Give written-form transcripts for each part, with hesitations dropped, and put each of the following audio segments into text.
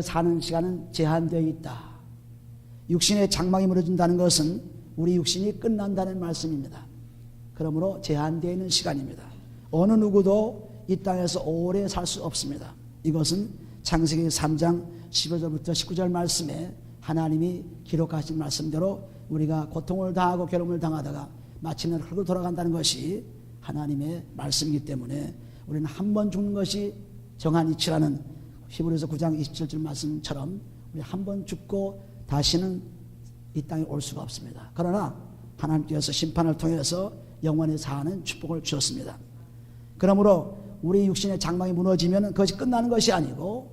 사는 시간은 제한되어 있다. 육신의 장막이 무너진다는 것은 우리 육신이 끝난다는 말씀입니다. 그러므로 제한되어 있는 시간입니다. 어느 누구도 이 땅에서 오래 살 수 없습니다. 이것은 창세기 3장 15절부터 19절 말씀에 하나님이 기록하신 말씀대로 우리가 고통을 당하고 괴로움을 당하다가 마침내 흙으로 돌아간다는 것이 하나님의 말씀이기 때문에 우리는 한 번 죽는 것이 정한 이치라는 히브리서 9장 27절 말씀처럼 우리 한 번 죽고 다시는 이 땅에 올 수가 없습니다. 그러나 하나님께서 심판을 통해서 영원히 사는 축복을 주셨습니다. 그러므로 우리 육신의 장막이 무너지면 그것이 끝나는 것이 아니고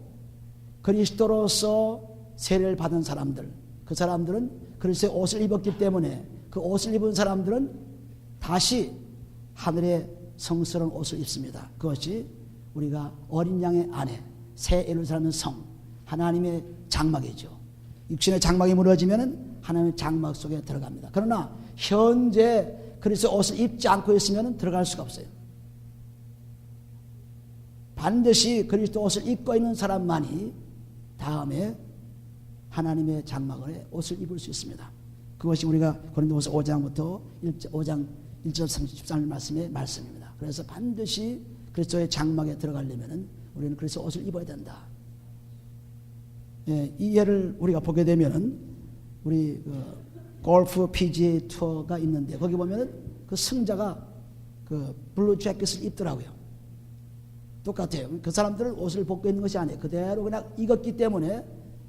그리스도로서 세례를 받은 사람들, 그 사람들은 그리스도의 옷을 입었기 때문에 그 옷을 입은 사람들은 다시 하늘의 성스러운 옷을 입습니다. 그것이 우리가 어린 양의 아내, 새 예루살렘 성, 하나님의 장막이죠. 육신의 장막이 무너지면 하나님의 장막 속에 들어갑니다. 그러나 현재 그리스도의 옷을 입지 않고 있으면 들어갈 수가 없어요. 반드시 그리스도 옷을 입고 있는 사람만이 다음에 하나님의 장막에 옷을 입을 수 있습니다. 그것이 우리가 고린도후서 5장부터 5장 1절 33절 말씀의 말씀입니다. 그래서 반드시 그리스도의 장막에 들어가려면 우리는 그래서 옷을 입어야 된다. 예, 이 예를 우리가 보게 되면은 우리 골프 PGA 투어가 있는데 거기 보면은 그 승자가 그 블루 재킷을 입더라고요. 똑같아요. 그 사람들은 옷을 벗고 있는 것이 아니에요. 그대로 그냥 익었기 때문에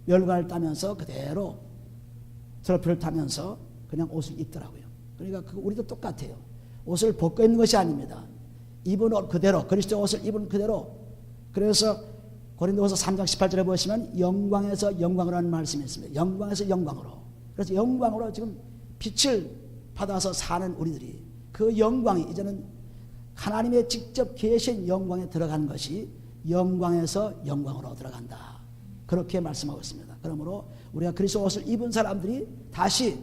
열과를 따면서 그대로 트로피를 타면서 그냥 옷을 입더라고요. 그러니까 우리도 똑같아요. 옷을 벗고 있는 것이 아닙니다. 입은 옷 그대로, 그리스도 옷을 입은 그대로. 그래서 고린도후서 3장 18절에 보시면 영광에서 영광으로 하는 말씀이 있습니다. 영광에서 영광으로. 그래서 영광으로 지금 빛을 받아서 사는 우리들이 그 영광이 이제는 하나님의 직접 계신 영광에 들어가는 것이 영광에서 영광으로 들어간다. 그렇게 말씀하고 있습니다. 그러므로 우리가 그리스도 옷을 입은 사람들이 다시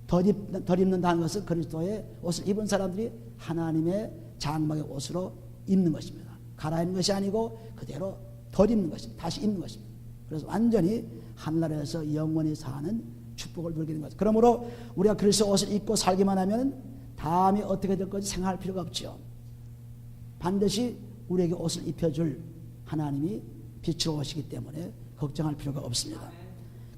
덧입는다는 것은 그리스도의 옷을 입은 사람들이 하나님의 장막의 옷으로 입는 것입니다. 갈아입는 것이 아니고 그대로 덧입는 것입니다. 다시 입는 것입니다. 그래서 완전히 하늘나라에서 영원히 사는 축복을 누리게 되는 거죠. 그러므로 우리가 그리스도 옷을 입고 살기만 하면 다음에 어떻게 될 건지 생각할 필요가 없죠. 반드시 우리에게 옷을 입혀줄 하나님이 빛으로 오시기 때문에 걱정할 필요가 없습니다.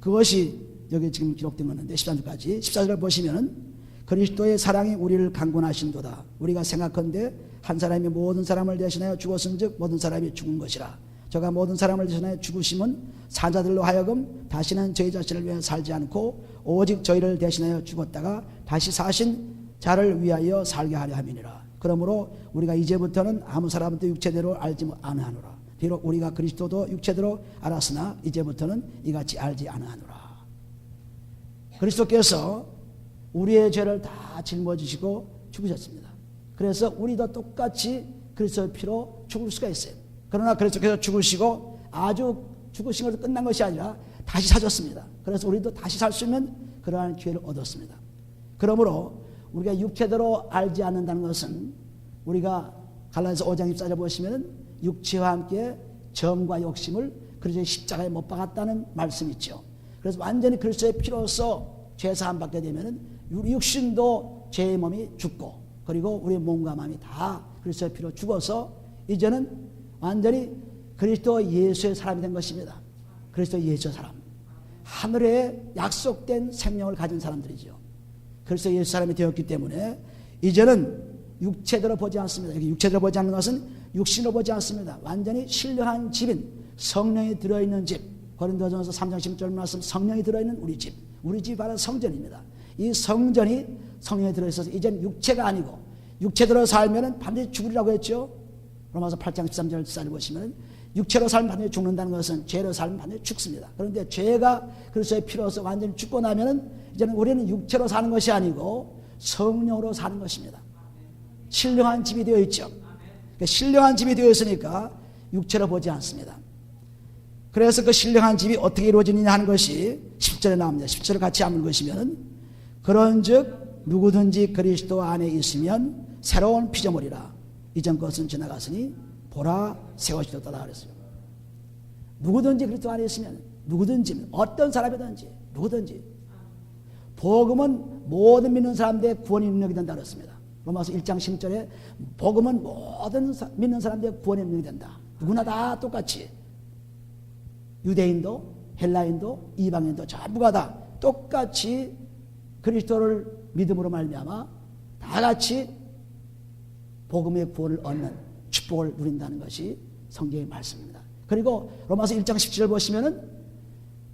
그것이 여기 지금 기록된 건데 13절까지 14절을 보시면은 그리스도의 사랑이 우리를 강권하신도다. 우리가 생각컨대 한 사람이 모든 사람을 대신하여 죽었은즉 모든 사람이 죽은 것이라. 저가 모든 사람을 대신하여 죽으심은 산자들로 하여금 다시는 저희 자신을 위하여 살지 않고 오직 저희를 대신하여 죽었다가 다시 사신 자를 위하여 살게 하려 함이니라. 그러므로 우리가 이제부터는 아무 사람도 육체대로 알지 아니하노라. 비록 우리가 그리스도도 육체대로 알았으나 이제부터는 이같이 알지 아니하노라. 그리스도께서 우리의 죄를 다 짊어지시고 죽으셨습니다. 그래서 우리도 똑같이 그리스도의 피로 죽을 수가 있어요. 그러나 그리스도께서 죽으시고 아주 죽으신 것으로 끝난 것이 아니라 다시 사셨습니다. 그래서 우리도 다시 살 수 있는 그러한 기회를 얻었습니다. 그러므로 우리가 육체대로 알지 않는다는 것은 우리가 갈라디아서 5장 24절 보시면 육체와 함께 정과 욕심을 그리스도의 십자가에 못 박았다는 말씀이 있죠. 그래서 완전히 그리스도의 피로서 죄사함 받게 되면은 우리 육신도 죄의 몸이 죽고 그리고 우리 몸과 마음이 다 그리스도의 피로 죽어서 이제는 완전히 그리스도 예수의 사람이 된 것입니다. 그리스도 예수의 사람. 하늘에 약속된 생명을 가진 사람들이죠. 그리스도 예수 사람이 되었기 때문에 이제는 육체대로 보지 않습니다. 여기 육체대로 보지 않는 것은 육신으로 보지 않습니다. 완전히 신령한 집인 성령이 들어있는 집. 고린도전서 3장 16절 말씀 성령이 들어있는 우리 집. 우리 집이 바로 성전입니다. 이 성전이 성령이 들어있어서 이제는 육체가 아니고 육체대로 살면 반드시 죽으리라고 했죠. 로마서 8장 13절을 보시면 육체로 살면 반드시 죽는다는 것은 죄로 살면 반드시 죽습니다. 그런데 죄가 그리스도의 피로서 완전히 죽고 나면은 이제는 우리는 육체로 사는 것이 아니고 성령으로 사는 것입니다. 신령한 집이 되어 있죠. 그러니까 신령한 집이 되어 있으니까 육체로 보지 않습니다. 그래서 그 신령한 집이 어떻게 이루어지느냐 하는 것이 10절에 나옵니다. 10절을 같이 한번 보시면 그런즉 누구든지 그리스도 안에 있으면 새로운 피조물이라 이전 것은 지나갔으니 보라 새 것이 되었다 그랬어요. 누구든지 그리스도 안에 있으면 누구든지 어떤 사람이든지 누구든지 복음은 모든 믿는 사람들의 구원의 능력이 된다 그랬습니다. 로마서 1장 16절에 복음은 모든 믿는 사람들의 구원의 능력이 된다. 누구나 다 똑같이 유대인도 헬라인도 이방인도 전부가 다 똑같이 그리스도를 믿음으로 말미암아 다 같이 복음의 구원을 얻는 축복을 누린다는 것이 성경의 말씀입니다. 그리고 로마서 1장 17절 보시면은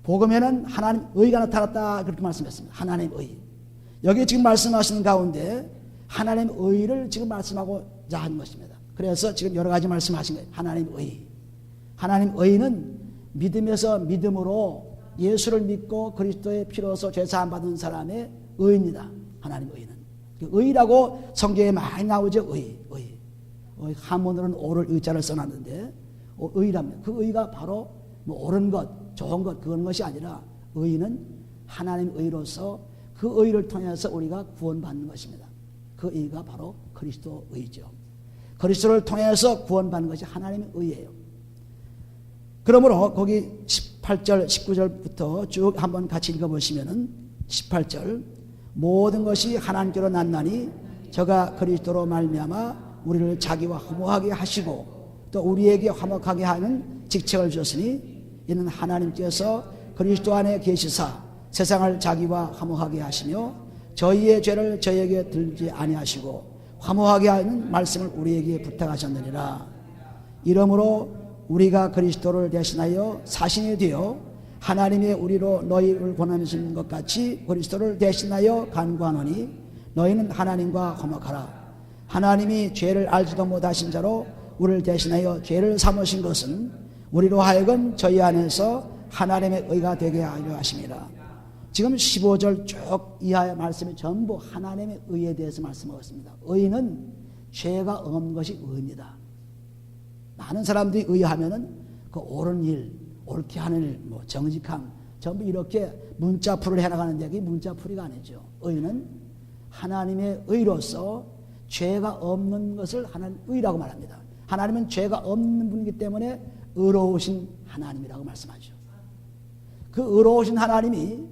복음에는 하나님 의가 나타났다 그렇게 말씀했습니다. 하나님 의. 여기 지금 말씀하시는 가운데 하나님 의를 지금 말씀하고자 하는 것입니다. 그래서 지금 여러 가지 말씀하신 거예요. 하나님 의. 하나님 의는 믿음에서 믿음으로 예수를 믿고 그리스도의 피로서 죄사함 받은 사람의 의입니다. 하나님 의는. 의라고 성경에 많이 나오죠. 의. 한문으로는 오를 의자를 써놨는데 의랍니다. 그 의가 바로 뭐 옳은 것, 좋은 것 그런 것이 아니라 의는 하나님 의로서 그 의를 통해서 우리가 구원받는 것입니다. 그 의가 바로 그리스도 의죠. 그리스도를 통해서 구원받는 것이 하나님의 의예요. 그러므로 거기 18절, 19절부터 쭉 한번 같이 읽어보시면은 18절 모든 것이 하나님께로 났나니 저가 그리스도로 말미암아 우리를 자기와 화목하게 하시고 또 우리에게 화목하게 하는 직책을 주셨으니 이는 하나님께서 그리스도 안에 계시사 세상을 자기와 화목하게 하시며 저희의 죄를 저희에게 들지 아니하시고 화목하게 하는 말씀을 우리에게 부탁하셨느니라. 이러므로 우리가 그리스도를 대신하여 사신이 되어 하나님의 우리로 너희를 권하신 것 같이 그리스도를 대신하여 간구하노니 너희는 하나님과 화목하라. 하나님이 죄를 알지도 못하신 자로 우리를 대신하여 죄를 삼으신 것은 우리로 하여금 저희 안에서 하나님의 의가 되게 하려 하심이라. 지금 15절 쭉 이하의 말씀이 전부 하나님의 의에 대해서 말씀하고 있습니다. 의는 죄가 없는 것이 의입니다. 많은 사람들이 의하면은 그 옳은 일, 옳게 하는 일, 뭐 정직함, 전부 이렇게 문자풀이를 해나가는데 그게 문자풀이가 아니죠. 의는 하나님의 의로서 죄가 없는 것을 하나님 의라고 말합니다. 하나님은 죄가 없는 분이기 때문에 의로우신 하나님이라고 말씀하죠. 그 의로우신 하나님이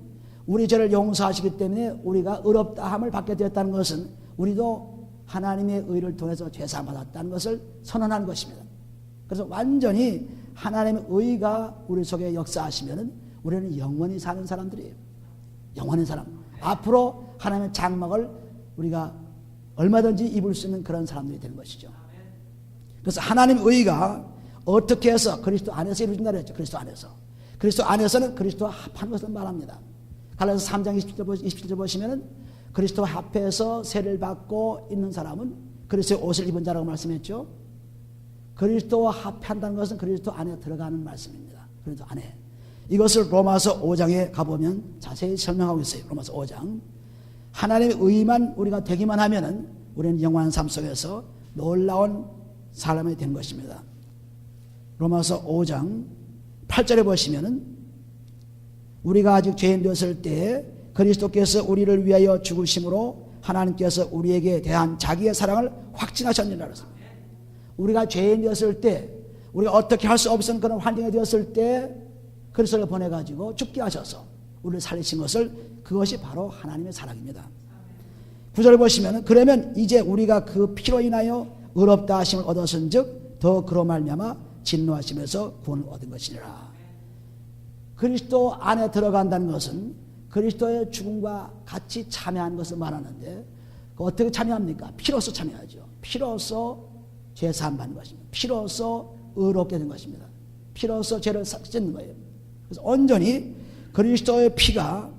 우리 죄를 용서하시기 때문에 우리가 의롭다함을 받게 되었다는 것은 우리도 하나님의 의를 통해서 죄사함 받았다는 것을 선언하는 것입니다. 그래서 완전히 하나님의 의가 우리 속에 역사하시면은 우리는 영원히 사는 사람들이에요. 영원한 사람. 앞으로 하나님의 장막을 우리가 얼마든지 입을 수 있는 그런 사람들이 되는 것이죠. 그래서 하나님의 의가 어떻게 해서 그리스도 안에서 이루어진다 그랬죠. 그리스도 안에서. 그리스도 안에서는 그리스도와 합한 것을 말합니다. 갈라디아서 3장 27절 보시면은 그리스도와 합해서 세를 받고 있는 사람은 그리스도의 옷을 입은 자라고 말씀했죠. 그리스도와 합한다는 것은 그리스도 안에 들어가는 말씀입니다. 그리스도 안에. 이것을 로마서 5장에 가보면 자세히 설명하고 있어요. 로마서 5장. 하나님의 의만 우리가 되기만 하면은 우리는 영원한 삶 속에서 놀라운 사람이 된 것입니다. 로마서 5장 8절에 보시면은 우리가 아직 죄인 되었을 때 그리스도께서 우리를 위하여 죽으심으로 하나님께서 우리에게 대한 자기의 사랑을 확증하셨느니라 그랬습니다. 우리가 죄인 되었을 때 우리가 어떻게 할 수 없었던 그런 환경에 되었을 때 그리스도를 보내가지고 죽게 하셔서 우리를 살리신 것을 그것이 바로 하나님의 사랑입니다. 9절을 보시면 그러면 이제 우리가 그 피로 인하여 의롭다 하심을 얻었은 즉 더 그로 말미암아 진노하심에서 구원을 얻은 것이니라. 그리스도 안에 들어간다는 것은 그리스도의 죽음과 같이 참여한 것을 말하는데 어떻게 참여합니까? 피로서 참여하죠. 피로서 죄사함 받는 것입니다. 피로서 의롭게 된 것입니다. 피로서 죄를 씻는 거예요. 그래서 온전히 그리스도의 피가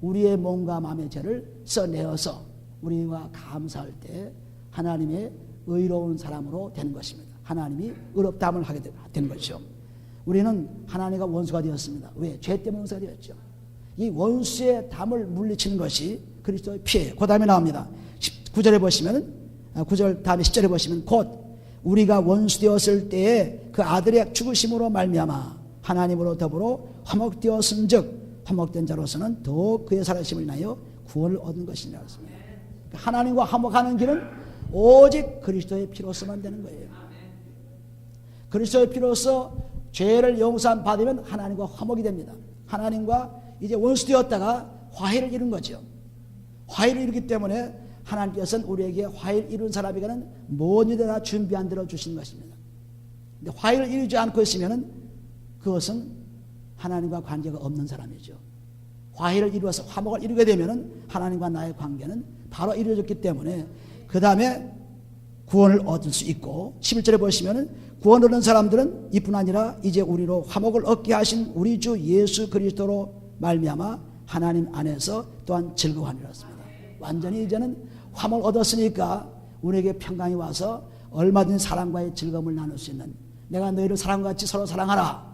우리의 몸과 마음의 죄를 써내어서 우리와 감사할 때 하나님의 의로운 사람으로 되는 것입니다. 하나님이 의롭다함을 하게 되는 것이죠. 우리는 하나님과 원수가 되었습니다. 왜? 죄 때문에 원수가 되었죠. 이 원수의 담을 물리치는 것이 그리스도의 피예요. 그 다음에 나옵니다. 9절에 보시면 9절 다음에 10절에 보시면 곧 우리가 원수 되었을 때에 그 아들의 죽으심으로 말미암아 하나님으로 더불어 화목되었은즉 화목된 자로서는 더욱 그의 살아심을 인하여 구원을 얻은 것이니라. 하나님과 화목하는 길은 오직 그리스도의 피로서만 되는 거예요. 그리스도의 피로서 죄를 용서함 받으면 하나님과 화목이 됩니다. 하나님과 이제 원수 되었다가 화해를 이룬 거죠. 화해를 이루기 때문에 하나님께서는 우리에게 화해를 이룬 사람에게는 모든 일을 다 준비한 대로 주신 것입니다. 근데 화해를 이루지 않고 있으면 그것은 하나님과 관계가 없는 사람이죠. 화해를 이루어서 화목을 이루게 되면 하나님과 나의 관계는 바로 이루어졌기 때문에 그 다음에 구원을 얻을 수 있고, 11절에 보시면 구원 얻은 사람들은 이뿐 아니라 이제 우리로 화목을 얻게 하신 우리 주 예수 그리스도로 말미암아 하나님 안에서 또한 즐거워하니라 했습니다. 완전히 이제는 화목을 얻었으니까 우리에게 평강이 와서 얼마든지 사랑과의 즐거움을 나눌 수 있는, 내가 너희를 사랑과 같이 서로 사랑하라,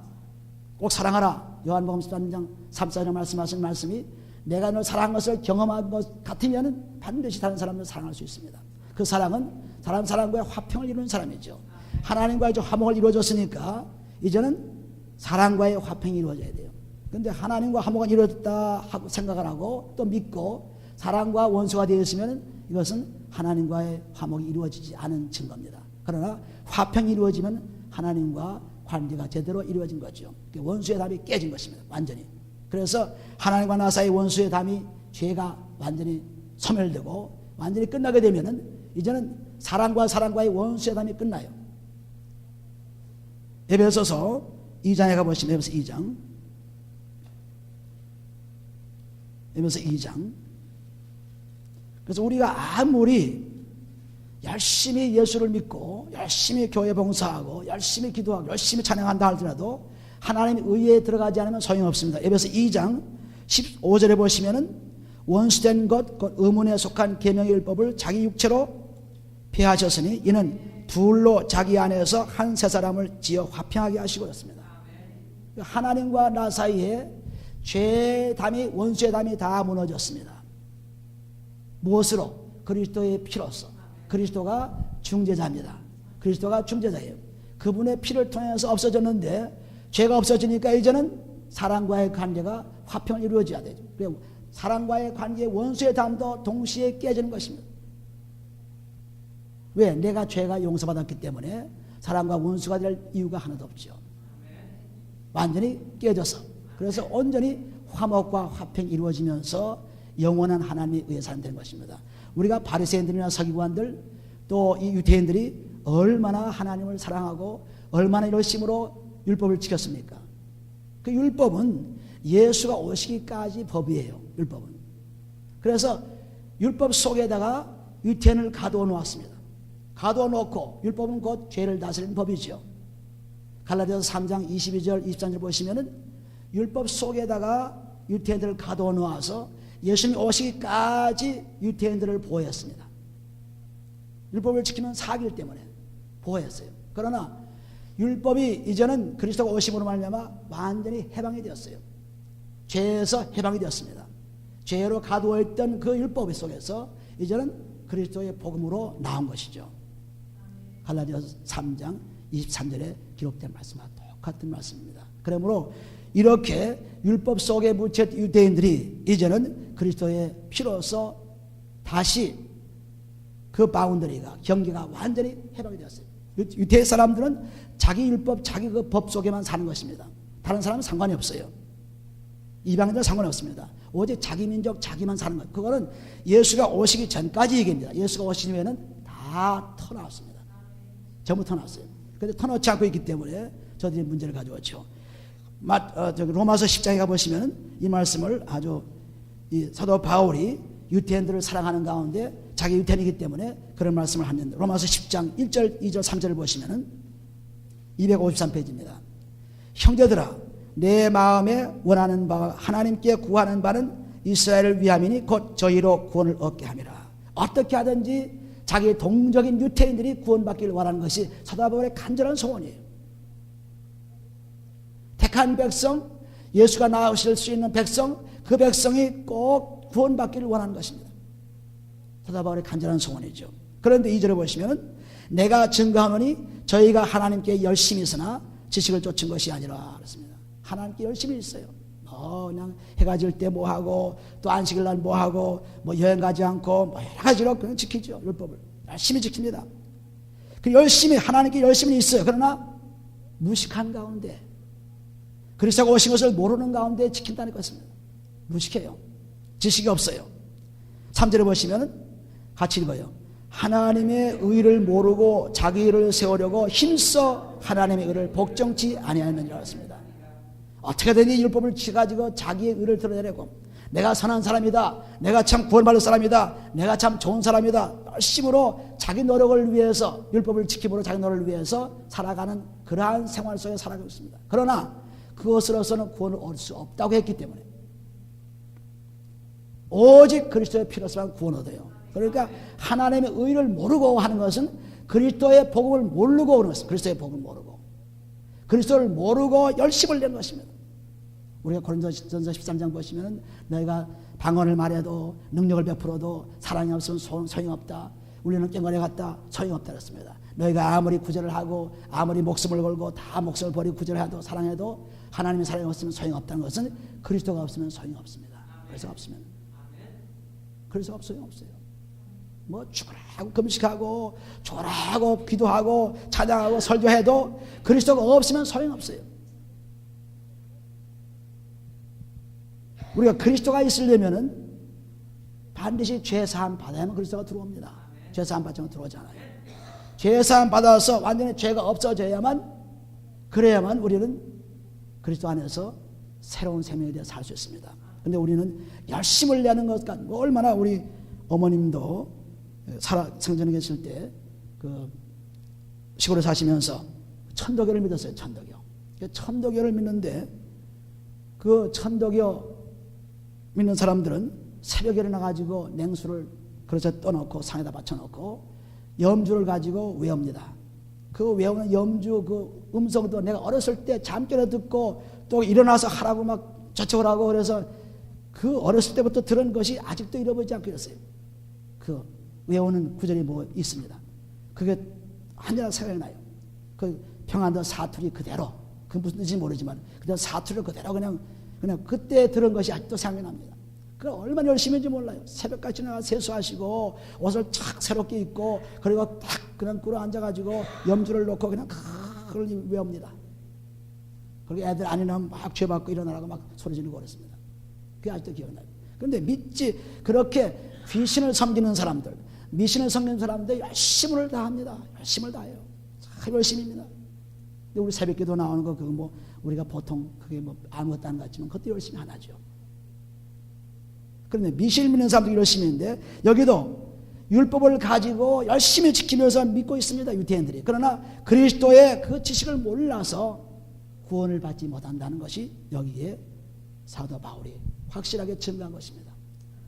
꼭 사랑하라. 요한복음 13장 3절에 말씀하신 말씀이 내가 너를 사랑한 것을 경험한 것 같으면 반드시 다른 사람을 사랑할 수 있습니다. 그 사랑은 다른 사람과의 화평을 이루는 사람이죠. 하나님과의 화목을 이루어졌으니까 이제는 사랑과의 화평이 이루어져야 돼요. 그런데 하나님과 화목은 이루어졌다 하고 생각을 하고 또 믿고 사랑과 원수가 되어 있으면 이것은 하나님과의 화목이 이루어지지 않은 증거입니다. 그러나 화평이 이루어지면 하나님과 관계가 제대로 이루어진 거죠. 원수의 담이 깨진 것입니다. 완전히. 그래서 하나님과 나 사이 원수의 담이, 죄가 완전히 소멸되고 완전히 끝나게 되면은 이제는 사랑과의 원수의 담이 끝나요. 에베소서 2장에 가보시면, 에베소 2장. 에베소 2장. 그래서 우리가 아무리 열심히 예수를 믿고 열심히 교회 봉사하고 열심히 기도하고 열심히 찬양한다 할지라도 하나님의 의에 들어가지 않으면 소용없습니다. 에베소 2장 15절에 보시면은 원수된 것, 곧 의문에 속한 계명의 율법을 자기 육체로 폐하셨으니 이는 둘로 자기 안에서 한 세 사람을 지어 화평하게 하시고 였습니다. 하나님과 나 사이에 죄의 담이, 원수의 담이 다 무너졌습니다. 무엇으로? 그리스도의 피로서. 그리스도가 중재자입니다. 그리스도가 중재자예요. 그분의 피를 통해서 없어졌는데 죄가 없어지니까 이제는 사랑과의 관계가 화평을 이루어져야 되죠. 그리고 사랑과의 관계의 원수의 담도 동시에 깨지는 것입니다. 왜? 내가 죄가 용서받았기 때문에 사랑과 원수가 될 이유가 하나도 없죠. 완전히 깨져서. 그래서 온전히 화목과 화평이 이루어지면서 영원한 하나님에 의해 사는 것입니다. 우리가 바리새인들이나 서기관들 또 이 유대인들이 얼마나 하나님을 사랑하고 얼마나 열심으로 율법을 지켰습니까? 그 율법은 예수가 오시기까지 법이에요. 율법은. 그래서 율법 속에다가 유태인을 가두어 놓았습니다. 가두어 놓고, 율법은 곧 죄를 다스리는 법이죠. 갈라디아서 3장 22절 23절 보시면은 율법 속에다가 유태인들을 가두어 놓아서 예수님이 오시기까지 유태인들을 보호했습니다. 율법을 지키면 사기를 때문에 보호했어요. 그러나 율법이 이제는 그리스도가 오심으로 말미암아 완전히 해방이 되었어요. 죄에서 해방이 되었습니다. 죄로 가두어 있던 그 율법 속에서 이제는 그리스도의 복음으로 나온 것이죠. 갈라디아서 3장 23절에 기록된 말씀과 똑같은 말씀입니다. 그러므로 이렇게 율법 속에 묻혔던 유대인들이 이제는 그리스도의 피로서 다시 그 바운더리가, 경계가 완전히 해방이 되었어요. 유대 사람들은 자기 율법, 자기 그 법 속에만 사는 것입니다. 다른 사람은 상관이 없어요. 이방인들은 상관이 없습니다. 오직 자기 민족, 자기만 사는 것. 그거는 예수가 오시기 전까지 얘기입니다. 예수가 오신 후에는 다 터나왔습니다. 전부 터나왔어요. 그런데 터놓지 않고 있기 때문에 저들이 문제를 가져왔죠. 로마서 10장에 가보시면 이 말씀을 아주 이 사도 바울이 유태인들을 사랑하는 가운데 자기 유태인이기 때문에 그런 말씀을 하는데, 로마서 10장 1절, 2절, 3절을 보시면 253페이지입니다. 형제들아, 내 마음에 원하는 바와 하나님께 구하는 바는 이스라엘을 위함이니 곧 저희로 구원을 얻게 함이라. 어떻게 하든지 자기 동적인 유태인들이 구원받기를 원하는 것이 사도 바울의 간절한 소원이에요. 택한 백성, 예수가 나오실 수 있는 백성, 그 백성이 꼭 구원받기를 원하는 것입니다. 사도 바울의 간절한 소원이죠. 그런데 2절에 보시면 내가 증거하노니 저희가 하나님께 열심히 있으나 지식을 쫓은 것이 아니라 그렇습니다. 하나님께 열심히 있어요. 그냥 해가 질 때 뭐하고 또 안식일 날 뭐하고 뭐 여행 가지 않고 뭐 여러 가지로 그냥 지키죠. 율법을 열심히 지킵니다. 그 열심히 하나님께 열심히 있어요. 그러나 무식한 가운데 그리스도가 오신 것을 모르는 가운데 지킨다는 것입니다. 무식해요. 지식이 없어요. 3절에 보시면 같이 읽어요. 하나님의 의를 모르고 자기 의를 세우려고 힘써 하나님의 의를 복종치 아니하느니라 했습니다. 어떻게든 이 율법을 지가지고 자기의 의를 드러내려고, 내가 선한 사람이다, 내가 참 구원받을 사람이다, 내가 참 좋은 사람이다, 열심으로 자기 노력을 위해서, 율법을 지킴으로 자기 노력을 위해서 살아가는 그러한 생활 속에 살아가고 있습니다. 그러나 그것으로서는 구원을 얻을 수 없다고 했기 때문에 오직 그리스도의 피로서만 구원 얻어요. 그러니까 하나님의 의를 모르고 하는 것은 그리스도의 복음을 모르고 하는 것입니다. 그리스도의 복음을 모르고, 그리스도를 모르고 열심을 내는 것입니다. 우리가 고린도전서 13장 보시면 너희가 방언을 말해도 능력을 베풀어도 사랑이 없으면 소용없다. 우리는 깽거리 같다. 소용없다 그랬습니다. 너희가 아무리 구제를 하고 아무리 목숨을 걸고 다 목숨을 버리고 구제를 해도 사랑해도 하나님의 사랑이 없으면 소용없다는 것은 그리스도가 없으면 소용이 없습니다. 그래서 없으면, 그래서 소용없어요. 뭐 죽으라고 금식하고 조라하고 기도하고 찬양하고 설교해도 그리스도가 없으면 소용없어요. 우리가 그리스도가 있으려면은 반드시 죄사함 받아야만 그리스도가 들어옵니다. 죄사함 받지 않으면 들어오지 않아요. 죄사함 받아서 완전히 죄가 없어져야만, 그래야만 우리는 그리스도 안에서 새로운 생명에 대해 살 수 있습니다. 근데 우리는 열심을 내는 것과, 얼마나 우리 어머님도 생전에 계실 때 그 시골에 사시면서 천도교를 믿었어요. 천도교를 믿는데 그 천도교 믿는 사람들은 새벽에 일어나가지고 냉수를 그릇에 떠놓고 상에다 받쳐놓고 염주를 가지고 외웁니다. 그 외우는 염주 그 음성도 내가 어렸을 때 잠결에 듣고 또 일어나서 하라고 막 저쪽을 하고, 그래서 그 어렸을 때부터 들은 것이 아직도 잃어버리지 않고 있어요. 그 외우는 구절이 뭐 있습니다. 그게 한여나 생각이 나요. 그 평안도 사투리 그대로, 그 무슨 뜻인지 모르지만 그냥 사투리를 그대로 그냥 그때 들은 것이 아직도 생각이 납니다. 그 얼마나 열심히인지 몰라요. 새벽까지 나가 세수하시고 옷을 착 새롭게 입고 그리고 딱 그냥 꿇어 앉아가지고 염주를 놓고 그냥 그걸 외웁니다. 그리고 애들 안 일어나면 막 죄받고 일어나라고 막 소리 지르고 그랬습니다. 그게 아직도 기억나요. 그런데 믿지, 그렇게 귀신을 섬기는 사람들, 미신을 섬기는 사람들 열심을 다합니다. 열심을 다해요. 참 열심입니다. 근데 우리 새벽기도 나오는 거 그거 뭐 우리가 보통 그게 뭐 아무것도 안 같지만 그것도 열심히 안 하죠. 그런데 미신을 믿는 사람들이 열심히 했는데 여기도 율법을 가지고 열심히 지키면서 믿고 있습니다. 유대인들이. 그러나 그리스도의 그 지식을 몰라서 구원을 받지 못한다는 것이 여기에 사도 바울이 확실하게 증거한 것입니다.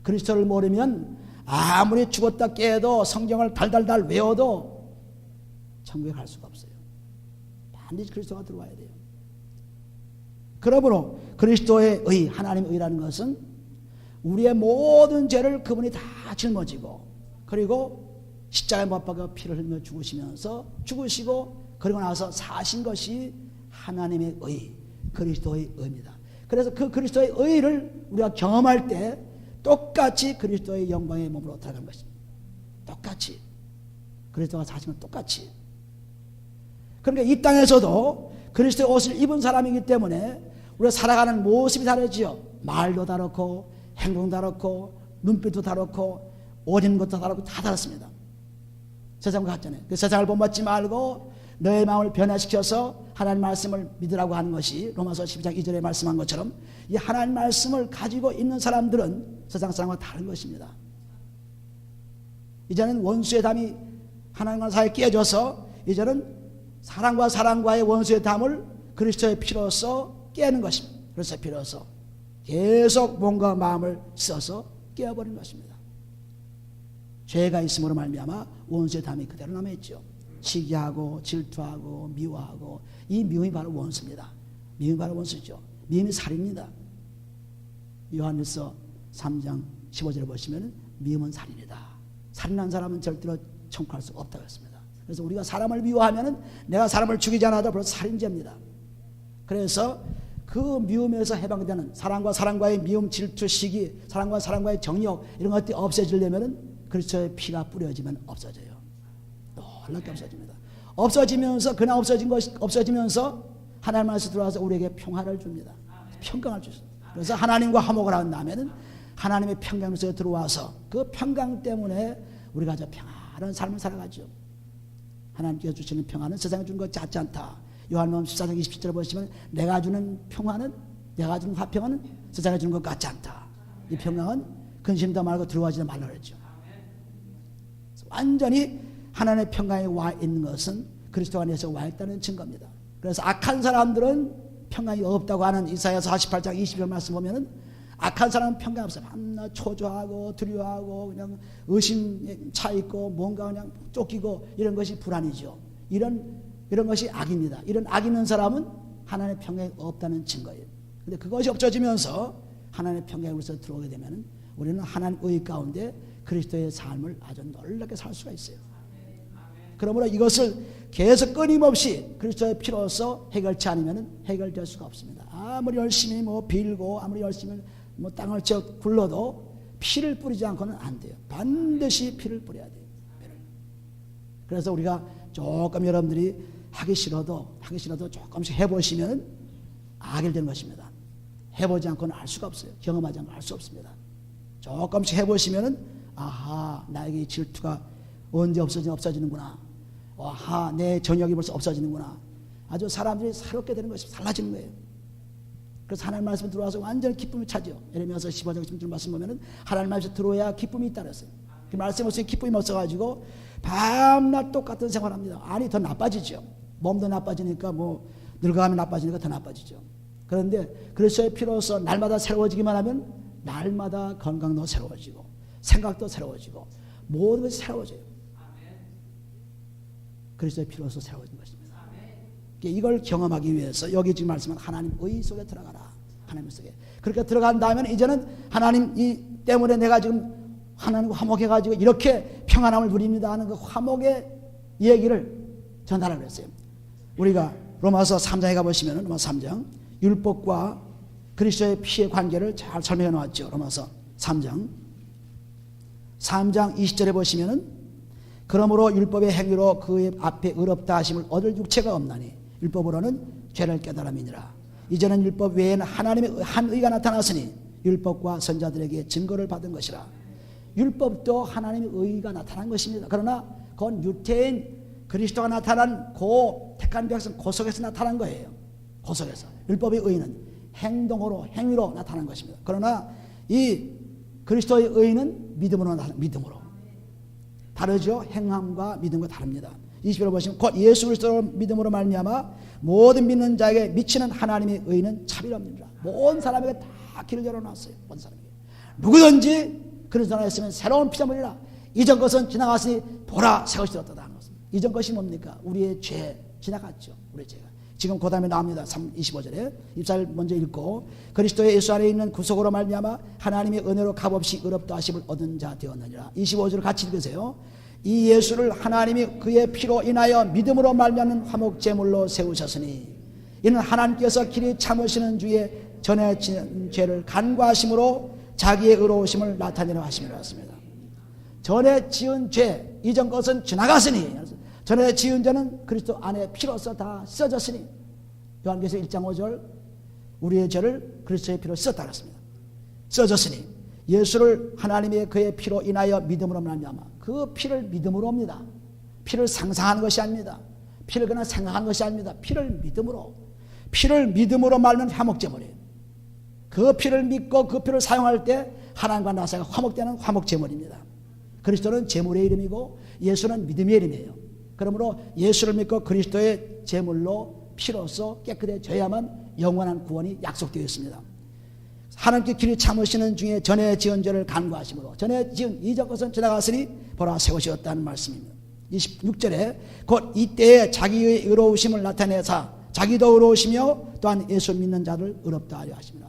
그리스도를 모르면 아무리 죽었다 깨도 성경을 달달달 외워도 천국에 갈 수가 없어요. 반드시 그리스도가 들어와야 돼요. 그러므로 그리스도의 의, 하나님의 의라는 것은 우리의 모든 죄를 그분이 다 짊어지고, 그리고 십자가에 못 박아 피를 흘려 죽으시고 그리고 나서 사신 것이 하나님의 의, 그리스도의 의입니다. 그래서 그 그리스도의 의를 우리가 경험할 때 똑같이 그리스도의 영광의 몸으로 들어가는 것입니다. 똑같이 그리스도가 사신 건 똑같이. 그러니까 이 땅에서도 그리스도의 옷을 입은 사람이기 때문에 우리가 살아가는 모습이 다르지요. 말도 다르고 행동도 다르고 눈빛도 다르고 옷 입는 것도 다르고 다 다릅니다. 세상과 같잖아요. 그 세상을 본받지 말고 너의 마음을 변화시켜서 하나님 말씀을 믿으라고 하는 것이 로마서 12장 2절에 말씀한 것처럼 이 하나님 말씀을 가지고 있는 사람들은 세상 사람과 다른 것입니다. 이제는 원수의 담이 하나님과 사이에 끼어져서 이제는 사랑과 사랑과의 원수의 담을 그리스도의 피로써 깨는 것입니다. 그리스도의 피로써 계속 몸과 마음을 써서 깨어버리는 것입니다. 죄가 있음으로 말미암아 원수의 담이 그대로 남아있죠. 시기하고 질투하고 미워하고, 이 미움이 바로 원수입니다. 미움이 바로 원수죠. 미움이 살인입니다. 요한일서 3장 15절에 보시면 미움은 살인이다. 살인한 사람은 절대로 청구할 수 없다고 했습니다. 그래서 우리가 사람을 미워하면 내가 사람을 죽이지 않아도 벌써 살인죄입니다. 그래서 그 미움에서 해방되는 사랑과 사랑과의 미움, 질투, 시기, 사랑과 사랑과의 정욕, 이런 것들이 없어지려면 그리스도의 피가 뿌려지면 없어져요. 놀랍게 없어집니다. 없어지면서 그냥 없어지면서 하나님 안에서 들어와서 우리에게 평화를 줍니다. 평강을 주십니다. 그래서 하나님과 화목을 한 다음에는 하나님의 평강 속에 들어와서 그 평강 때문에 우리가 저 평안한 삶을 살아가죠. 하나님께서 주시는 평안은 세상에 주는 것 같지 않다. 요한복음 14장 27절에 보시면 내가 주는 평화는, 내가 주는 화평은 세상에 주는 것 같지 않다. 이 평강은 근심도 말고 들어가지 말라 그랬죠. 완전히 하나님의 평강에 와 있는 것은 그리스도 안에서 와 있다는 증거입니다. 그래서 악한 사람들은 평강이 없다고 하는 이사야서 48장 20절 말씀 보면은 악한 사람은 평강 없어요. 밤낮 초조하고 두려워하고 그냥 의심 차 있고 뭔가 그냥 쫓기고 이런 것이 불안이죠. 이런 것이 악입니다. 이런 악 있는 사람은 하나님의 평강이 없다는 증거예요. 근데 그것이 없어지면서 하나님의 평강에 우리서 들어오게 되면 우리는 하나님의 가운데 그리스도의 삶을 아주 놀랍게 살 수가 있어요. 그러므로 이것을 계속 끊임없이 그리스도의 피로서 해결치 않으면 해결될 수가 없습니다. 아무리 열심히 빌고 아무리 열심히 땅을 쳐 굴러도 피를 뿌리지 않고는 안 돼요. 반드시 피를 뿌려야 돼요. 그래서 우리가 조금 여러분들이 하기 싫어도 조금씩 해보시면 알게 되는 것입니다. 해보지 않고는 알 수가 없어요. 경험하지 않고 알 수 없습니다. 조금씩 해보시면 아하, 나에게 질투가 언제 없어지는구나. 아하, 내 정욕이 벌써 없어지는구나. 아주 사람들이 새롭게 되는 것입니다. 달라지는 거예요. 그래서 하나님 말씀 들어와서 완전 기쁨이 차죠. 예레미야서 15장 16절 말씀 보면은 하나님 말씀 들어야 기쁨이 있다 그랬어요. 그 말씀 없으면 기쁨이 없어가지고 밤낮 똑같은 생활합니다. 아니 더 나빠지죠. 몸도 나빠지니까 늙어가면 나빠지니까 더 나빠지죠. 그런데 그리스도의 피로서 날마다 새로워지기만 하면 날마다 건강도 새로워지고 생각도 새로워지고 모든 것이 새로워져요. 그리스도의 피로서 새로워진 것입니다. 이걸 경험하기 위해서 여기 지금 말씀은 하나님 의 속에 들어가라. 하나님 속에. 그렇게 들어간 다음에 이제는 하나님 이 때문에 내가 지금 하나님과 화목해가지고 이렇게 평안함을 누립니다 하는 그 화목의 얘기를 전달하고 했어요. 우리가 로마서 3장에 가보시면 로마서 3장 율법과 그리스도의 피의 관계를 잘 설명해 놓았죠. 로마서 3장 20절에 보시면은 그러므로 율법의 행위로 그의 앞에 의롭다 하심을 얻을 육체가 없나니 율법으로는 죄를 깨달음이니라. 이제는 율법 외에는 하나님의 한 의가 나타났으니 율법과 선자들에게 증거를 받은 것이라. 율법도 하나님의 의가 나타난 것입니다. 그러나 그건 유태인 그리스도가 나타난 택한 백성 속에서 나타난 거예요. 속에서. 율법의 의는 행위로 나타난 것입니다. 그러나 이 그리스도의 의는 믿음으로 나타난 믿음으로. 다르죠. 행함과 믿음과 다릅니다. 20절을 보시면 곧 예수 그리스도로 믿음으로 말미암아 모든 믿는 자에게 미치는 하나님의 의는 차별없느니라. 모든 사람에게 다 길을 열어놨어요. 모든 사람에게. 누구든지 그리스도 안에 있으면 새로운 피조물이라. 이전 것은 지나갔으니 보라 새 것이 되었다 하는 것입니다. 이전 것이 뭡니까? 우리의 죄 지나갔죠. 우리의 죄가. 지금 그 다음에 나옵니다. 25절에 입사를 먼저 읽고 그리스도의 예수 안에 있는 구속으로 말미암아 하나님의 은혜로 값없이 의롭다 하심을 얻은 자 되었느니라. 25절을 같이 읽으세요. 이 예수를 하나님이 그의 피로 인하여 믿음으로 말미암는 화목제물로 세우셨으니 이는 하나님께서 길이 참으시는 주에 전에 지은 죄를 간과하심으로 자기의 의로우심을 나타내려 하심이라 했습니다. 전에 지은 죄 이전 것은 지나갔으니 전에 지은 죄는 그리스도 안에 피로써 다 씻어졌으니 요한계시서 1장 5절 우리의 죄를 그리스도의 피로 씻었다 그랬습니다. 씻어졌으니 예수를 하나님의 그의 피로 인하여 믿음으로 말미암아 그 피를 믿음으로 옵니다. 피를 상상하는 것이 아닙니다. 피를 그냥 생각하는 것이 아닙니다. 피를 믿음으로 말면 화목제물이에요. 그 피를 믿고 그 피를 사용할 때 하나님과 나 사이가 화목되는 화목제물입니다. 그리스도는 제물의 이름이고 예수는 믿음의 이름이에요. 그러므로 예수를 믿고 그리스도의 제물로 피로써 깨끗해져야만 영원한 구원이 약속되어 있습니다. 하나님께 길이 참으시는 중에 전에 지은 죄를 간과하심으로 전에 지은 이전 것은 지나갔으니 보라 새 것이었다는 말씀입니다. 26절에 곧 이때에 자기의 의로우심을 나타내사 자기도 의로우시며 또한 예수 믿는 자를 의롭다 하려 하십니다.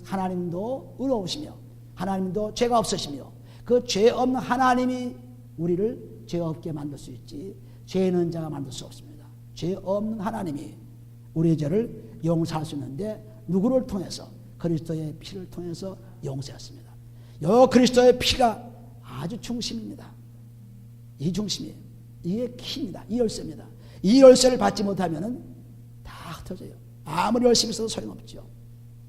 하나님도 의로우시며 하나님도 죄가 없으시며 그 죄 없는 하나님이 우리를 죄 없게 만들 수 있지 죄 있는 자가 만들 수 없습니다. 죄 없는 하나님이 우리의 죄를 용서할 수 있는데 누구를 통해서? 그리스도의 피를 통해서 용서했습니다. 요 그리스도의 피가 아주 중심입니다. 이 중심이에요. 이게 키입니다. 이 열쇠입니다. 이 열쇠를 받지 못하면 다 터져요. 아무리 열심히 써도 소용없죠.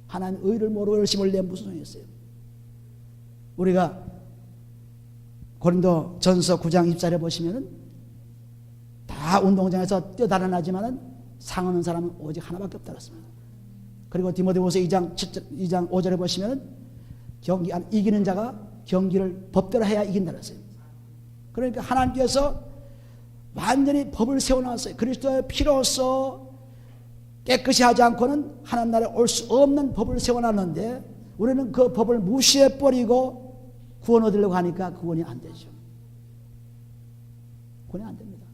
하나님 의를 모르고 열심을 내 무슨 소용이 있어요. 우리가 고린도 전서 9장 24절에 보시면은 다 운동장에서 뛰어달아나지만은 상하는 사람은 오직 하나밖에 없다 그랬습니다. 그리고 디모데후서 2장 5절에 보시면은 이기는 자가 경기를 법대로 해야 이긴다 그랬어요. 그러니까 하나님께서 완전히 법을 세워놨어요. 그리스도의 피로써 깨끗이 하지 않고는 하나님 나라에 올 수 없는 법을 세워놨는데 우리는 그 법을 무시해버리고 구원 얻으려고 하니까 구원이 안 되죠. 구원이 안 됩니다.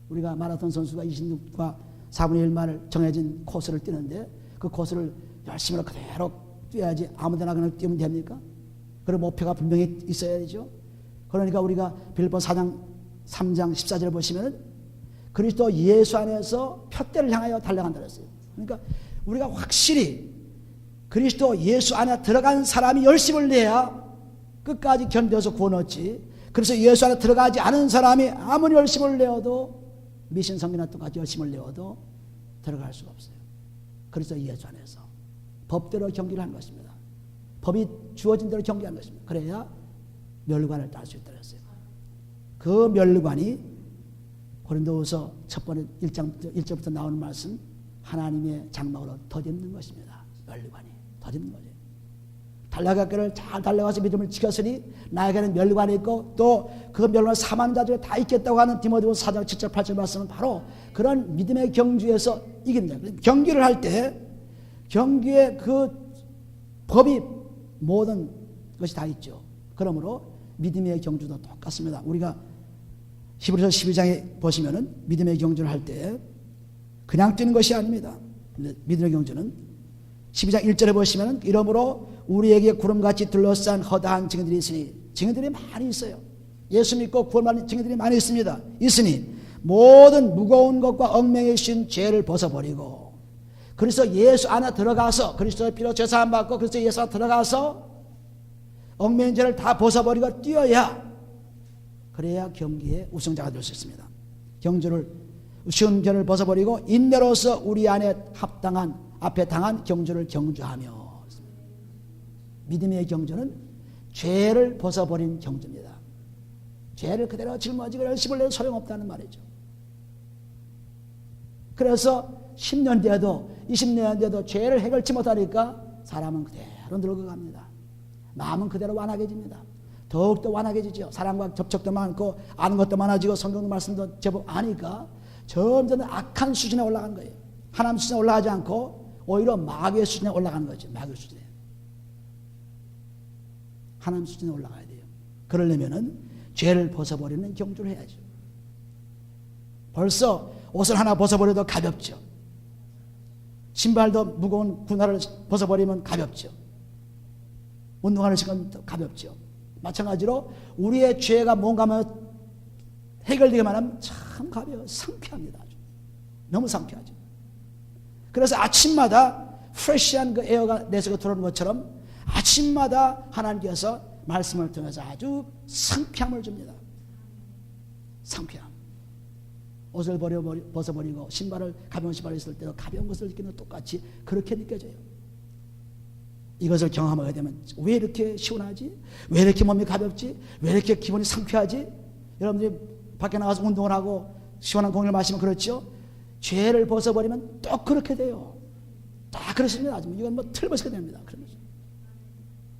우리가 마라톤 선수가 26과 4분의 1만을 정해진 코스를 뛰는데 그 코스를 열심히 그대로 뛰어야지 아무데나 그냥 뛰면 됩니까? 그리고 목표가 분명히 있어야죠. 그러니까 우리가 빌립보 4장 3장 14절을 보시면 그리스도 예수 안에서 표대를 향하여 달려간다 그랬어요. 그러니까 우리가 확실히 그리스도 예수 안에 들어간 사람이 열심을 내야 끝까지 견뎌서 구원 얻지. 그래서 예수 안에 들어가지 않은 사람이 아무리 열심을 내어도 미신 성경이나 똑같이 열심을 내어도 들어갈 수가 없어요. 그래서 예수 안에서 법대로 경기를 한 것입니다. 법이 주어진 대로 경기한 것입니다. 그래야 멸관을 딸 수 있다고 했어요. 그 멸관이 고린도후서 첫 번째 1절부터 나오는 말씀 하나님의 장막으로 덧입는 것입니다. 멸관이 덧입는 거죠. 달려가기를 잘 달려가서 믿음을 지켰으니 나에게는 멸관이 있고 또 그 멸관을 사망자들이 다 있겠다고 하는 디모데후서 4장 7절 8절 말씀은 바로 그런 믿음의 경주에서 이긴다. 경기를 할 때 경기에 그 법이 모든 것이 다 있죠. 그러므로 믿음의 경주도 똑같습니다. 우리가 히브리서 12장에 보시면은 믿음의 경주를 할 때 그냥 뛰는 것이 아닙니다. 믿음의 경주는 12장 1절에 보시면은 이러므로 우리에게 구름같이 둘러싼 허다한 증인들이 있으니 증인들이 많이 있어요. 예수 믿고 구원받는 증인들이 많이 있습니다. 있으니 모든 무거운 것과 얽매여 신 죄를 벗어버리고 그래서 예수 안에 들어가서 그리스도의 피로 제사함 받고 그래서 예수 안에 들어가서 얽매인 죄를 다 벗어버리고 뛰어야 그래야 경기의 우승자가 될 수 있습니다. 쉬운 죄를 벗어버리고 인내로서 우리 안에 앞에 당한 경주를 경주하며 믿음의 경주는 죄를 벗어버린 경주입니다. 죄를 그대로 짊어지고 열심을 내도 소용없다는 말이죠. 그래서 10년 뒤에도 20년 뒤에도 죄를 해결치 못하니까 사람은 그대로 늙어갑니다. 마음은 그대로 완악해집니다. 더욱더 완악해지죠. 사람과 접촉도 많고 아는 것도 많아지고 성경 말씀도 제법 아니까 점점 악한 수준에 올라간 거예요. 하나님 수준에 올라가지 않고 오히려 마귀의 수준에 올라가는 거죠. 마귀의 수준에. 하나님 수준에 올라가야 돼요. 그러려면은 죄를 벗어버리는 경주를 해야죠. 벌써 옷을 하나 벗어버려도 가볍죠. 신발도 무거운 군화를 벗어버리면 가볍죠. 운동하는 시간 가볍죠. 마찬가지로 우리의 죄가 뭔가 하면 해결되기만 하면 참 가벼워요. 상쾌합니다. 너무 상쾌하죠. 그래서 아침마다 프레시한 그 에어가 내 속에 들어오는 것처럼 아침마다 하나님께서 말씀을 통해서 아주 상쾌함을 줍니다. 상쾌함. 옷을 벗어버리고 신발을 가벼운 신발을 있을 때도 가벼운 것을 느끼는 똑같이 그렇게 느껴져요. 이것을 경험하게 되면 왜 이렇게 시원하지? 왜 이렇게 몸이 가볍지? 왜 이렇게 기분이 상쾌하지? 여러분들이 밖에 나가서 운동을 하고 시원한 공기를 마시면 그렇죠? 죄를 벗어버리면 또 그렇게 돼요. 다 그렇습니다. 이건 뭐 틀림없이 됩니다.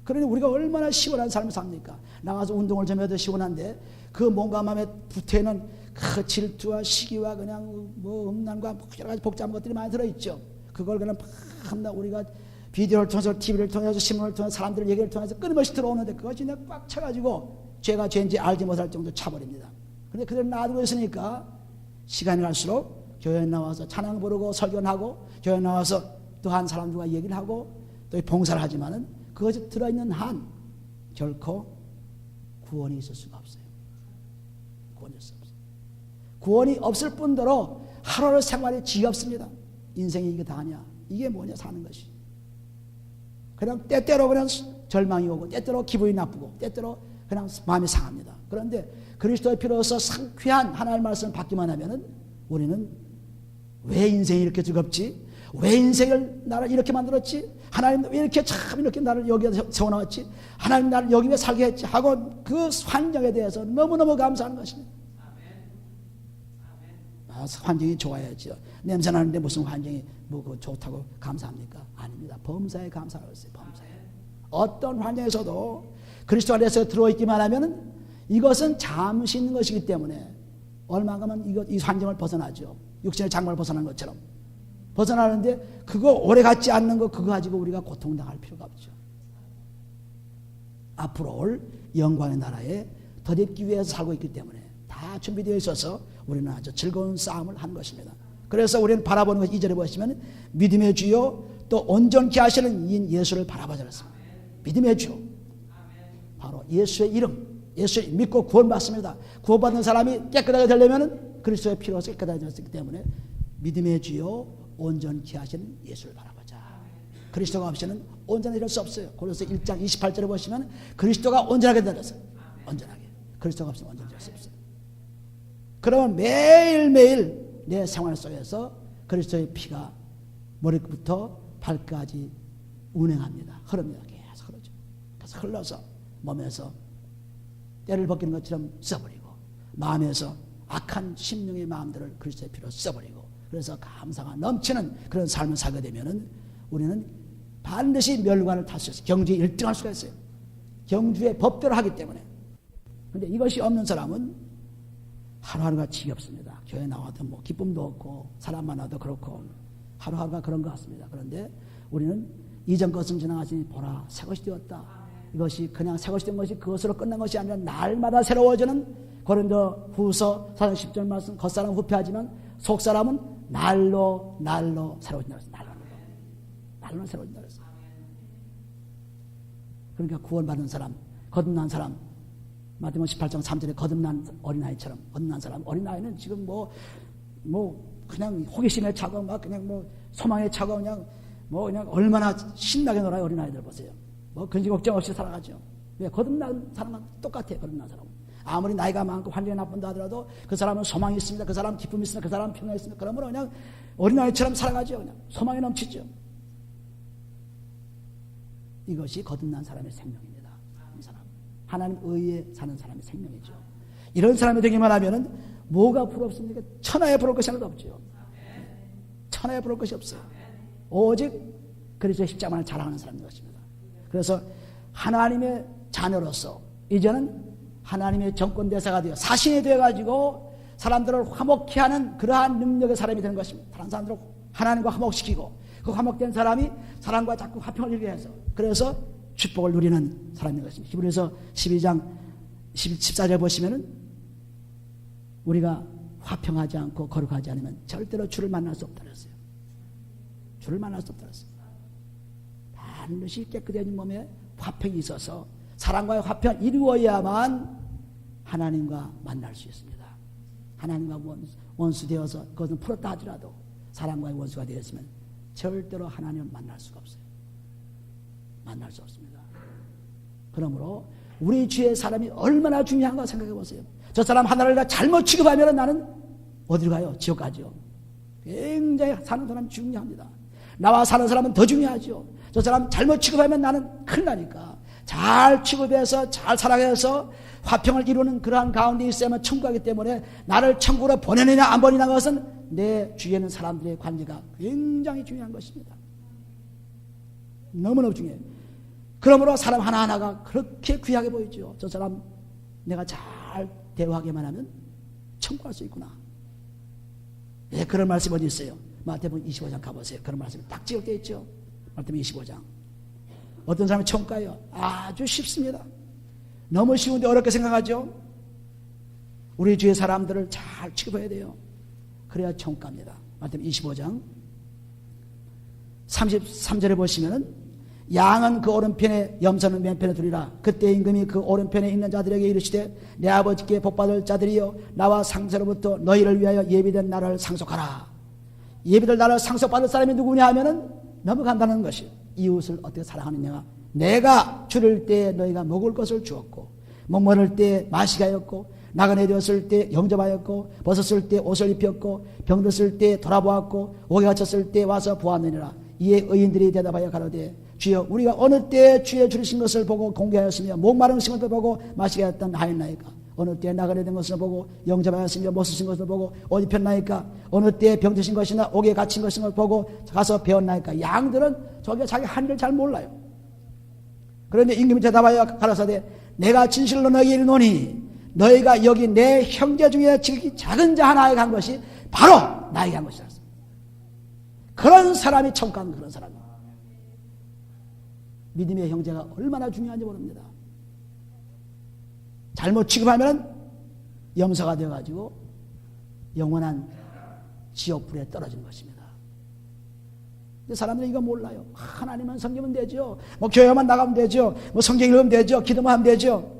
그러니 우리가 얼마나 시원한 삶을 삽니까? 나가서 운동을 좀 해도 시원한데 그 몸과 마음에 붙어있는 그 질투와 시기와 그냥 뭐 음란과 여러 가지 복잡한 것들이 많이 들어있죠. 그걸 그냥 밤낮 우리가 비디오를 통해서 TV를 통해서 신문을 통해서 사람들 얘기를 통해서 끊임없이 들어오는데 그것이 그냥 꽉 차가지고 죄가 죄인지 알지 못할 정도 차버립니다. 그런데 그대로 놔두고 있으니까 시간이 갈수록 교회에 나와서 찬양 부르고 설교하고 교회에 나와서 또 한 사람들과 얘기를 하고 또 봉사를 하지만은 그것이 들어있는 한 결코 구원이 있을 수가 없어요. 구원이 있을 수 없어요. 구원이 없을 뿐더러 하루하루 생활이 지겹습니다. 인생이 이게 다냐? 이게 뭐냐 사는 것이. 그냥 때때로 그냥 절망이 오고 때때로 기분이 나쁘고 때때로 그냥 마음이 상합니다. 그런데 그리스도의 피로서 상쾌한 하나님의 말씀을 받기만 하면은 우리는 왜 인생이 이렇게 즐겁지? 왜 인생을 나를 이렇게 만들었지? 하나님 왜 이렇게 참 이렇게 나를 여기에 세워놨지? 하나님 나를 여기 왜 살게 했지? 하고 그 환경에 대해서 너무너무 감사하는 것입니다. 환경이 좋아야죠. 냄새 나는데 무슨 환경이 뭐 좋다고 감사합니까? 아닙니다. 범사에 감사하고 있어요. 범사에. 어떤 환경에서도 그리스도 안에서 들어있기만 하면은 이것은 잠시 있는 것이기 때문에 얼마 가면 이 환경을 벗어나죠. 육신의 장막을 벗어난 것처럼 벗어나는데 그거 오래 갖지 않는 거 그거 가지고 우리가 고통당할 필요가 없죠. 앞으로 올 영광의 나라에 덧입기 위해서 살고 있기 때문에 다 준비되어 있어서 우리는 아주 즐거운 싸움을 한 것입니다. 그래서 우리는 바라보는 것 2절에 보시면 믿음의 주요 또 온전케 하시는 이인 예수를 바라보자 그랬습니다. 믿음의 주 바로 예수의 이름 예수를 믿고 구원받습니다. 구원받는 사람이 깨끗하게 되려면 그리스도의 피로서 깨끗하게 되었기 때문에 믿음의 주요 온전케 하시는 예수를 바라보자. 그리스도가 없이는 온전히 될 수 없어요. 고린도서 1장 28절에 보시면 그리스도가 온전하게 되었어요. 온전하게. 그리스도가 없이는 온전히 될 수 없어요. 그러면 매일매일 내 생활 속에서 그리스도의 피가 머리부터 발까지 운행합니다. 흐릅니다. 계속 흐르죠. 그래서 흘러서 몸에서 때를 벗기는 것처럼 써버리고 마음에서 악한 심령의 마음들을 그리스도의 피로 써버리고 그래서 감사가 넘치는 그런 삶을 살게 되면은 우리는 반드시 멸관을 탈 수 있어요. 경주에 1등할 수가 있어요. 경주의 법대로 하기 때문에. 그런데 이것이 없는 사람은 하루하루가 지겹습니다. 교회 나와도 뭐 기쁨도 없고 사람 만나도 그렇고 하루하루가 그런 것 같습니다. 그런데 우리는 이전 것은 지나가시니 보라 새 것이 되었다. 이것이 그냥 새 것이 된 것이 그것으로 끝난 것이 아니라 날마다 새로워지는 고린도 후서 4장 10절 말씀 겉사람은 후패하지만 속사람은 날로 새로워진다 그랬어요. 날로 새로워진다 그랬어요. 그러니까 구원받은 사람 거듭난 사람 마태복음 18장 3절에 거듭난 어린아이처럼 거듭난 사람 어린아이는 지금 뭐 그냥 호기심에 차고 막 그냥 뭐 소망에 차고 그냥 얼마나 신나게 놀아요. 어린아이들 보세요. 뭐 근심 걱정 없이 살아가죠. 왜? 거듭난 사람은 똑같아요. 거듭난 사람은 아무리 나이가 많고 환경이 나쁜다 하더라도 그 사람은 소망이 있습니다. 그 사람은 기쁨이 있습니다. 그 사람은 평안이 있습니다. 그러므로 그냥 어린아이처럼 살아가죠. 그냥 소망이 넘치죠. 이것이 거듭난 사람의 생명입니다. 이 사람 하나님 의에 사는 사람의 생명이죠. 이런 사람이 되기만 하면은 뭐가 부럽습니까? 천하에 부러울 것이 하나도 없죠. 천하에 부러울 것이 없어요. 오직 그리스도의 십자가만을 자랑하는 사람인 것입니다. 그래서 하나님의 자녀로서 이제는 하나님의 정권대사가 되어 사신이 되어가지고 사람들을 화목케 하는 그러한 능력의 사람이 되는 것입니다. 다른 사람들을 하나님과 화목시키고 그 화목된 사람이 사람과 자꾸 화평을 이루게 해서 그래서 축복을 누리는 사람인 것입니다. 히브리서 12장 14절 보시면은 우리가 화평하지 않고 거룩하지 않으면 절대로 주를 만날 수 없다 그랬어요. 주를 만날 수 없다 그랬어요. 반드시 깨끗해진 몸에 화평이 있어서 사랑과의 화평이 이루어야만 하나님과 만날 수 있습니다. 하나님과 원수 되어서 그것은 풀었다 하더라도 사랑과의 원수가 되었으면 절대로 하나님을 만날 수가 없어요. 만날 수 없습니다. 그러므로 우리 주의 사람이 얼마나 중요한가 생각해 보세요. 저 사람 하나를 다 잘못 취급하면 나는 어디로 가요? 지옥 가죠. 굉장히 사는 사람이 중요합니다. 나와 사는 사람은 더 중요하죠. 저 사람 잘못 취급하면 나는 큰일 나니까 잘 취급해서 잘 사랑해서 화평을 이루는 그러한 가운데 있어야만 천국 가기 때문에 나를 천국으로 보내느냐 안 보내느냐 것은 내 주위에 있는 사람들의 관계가 굉장히 중요한 것입니다. 너무너무 중요해요. 그러므로 사람 하나하나가 그렇게 귀하게 보이죠. 저 사람 내가 잘 대우하기만 하면 천국 갈 수 있구나. 예, 그런 말씀이 어디 있어요? 마태복음 25장 가보세요. 그런 말씀이 딱 찍을 때 있죠. 마태복음 25장. 어떤 사람이 천국 가요? 아주 쉽습니다. 너무 쉬운데 어렵게 생각하죠? 우리 주위의 사람들을 잘 취급해야 돼요. 그래야 천국 갑니다. 마태복음 25장 33절에 보시면은 양은 그 오른편에 염소는 왼편에 두리라. 그때 임금이 그 오른편에 있는 자들에게 이르시되 내 아버지께 복받을 자들이여 나와 상세로부터 너희를 위하여 예비된 나라를 상속하라. 예비될 나라를 상속받을 사람이 누구냐 하면은 너무 간단한 것이 이웃을 어떻게 사랑하느냐가 내가 줄일 때 너희가 먹을 것을 주었고 목마를 때 마시게 하였고 나그네 되었을 때 영접하였고 벗었을 때 옷을 입혔고 병들었을 때 돌아보았고 옥에 갇혔을 때 와서 보았느니라. 이에 의인들이 대답하여 가로되 주여 우리가 어느 때 주의 줄이신 것을 보고 공개하였으며 목마르신 것을 보고 마시게 하였던 하였나이까. 어느 때 나그네 된 것을 보고 영접하였으며 벗으신 것을 보고 옷 입혔나이까. 어느 때 병드신 것이나 옥에 갇힌 것을 보고 가서 배웠나이까. 양들은 저게 자기 한 일을 잘 몰라요. 그런데 임금이 대답하여 가라사대 내가 진실로 너희에게 이르노니 너희가 여기 내 형제 중에 지극히 작은 자 하나에게 한 것이 바로 나에게 한 것이라. 그런 사람이 천국 가는 그런 사람이에요. 믿음의 형제가 얼마나 중요한지 모릅니다. 잘못 취급하면 염소가 되어가지고 영원한 지옥불에 떨어지는 것입니다. 근데 사람들이 이거 몰라요. 하나님만 섬기면 되죠. 뭐 교회만 나가면 되죠. 뭐 성경 읽으면 되죠. 기도만 하면 되죠.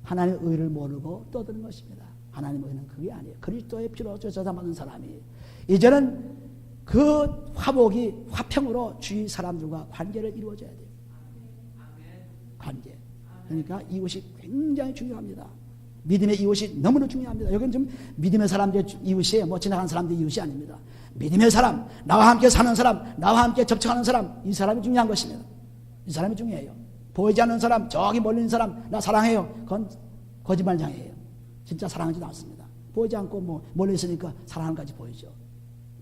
하나님의 의를 모르고 떠드는 것입니다. 하나님의 의는 그게 아니에요. 그리스도의 피로 죄사함받은 사람이 이제는 그 화목이 화평으로 주위 사람들과 관계를 이루어져야 돼요. 관계. 그러니까 이웃이 굉장히 중요합니다. 믿음의 이웃이 너무나 중요합니다. 여기는 좀 믿음의 사람들의 이웃이에요. 뭐 지나가는 사람들의 이웃이 아닙니다. 믿음의 사람, 나와 함께 사는 사람, 나와 함께 접촉하는 사람, 이 사람이 중요한 것입니다. 이 사람이 중요해요. 보이지 않는 사람, 저기 멀리 있는 사람, 나 사랑해요. 그건 거짓말장애예요. 진짜 사랑하지도 않습니다. 보이지 않고 뭐 멀리 있으니까 사랑하는 까지 보이죠.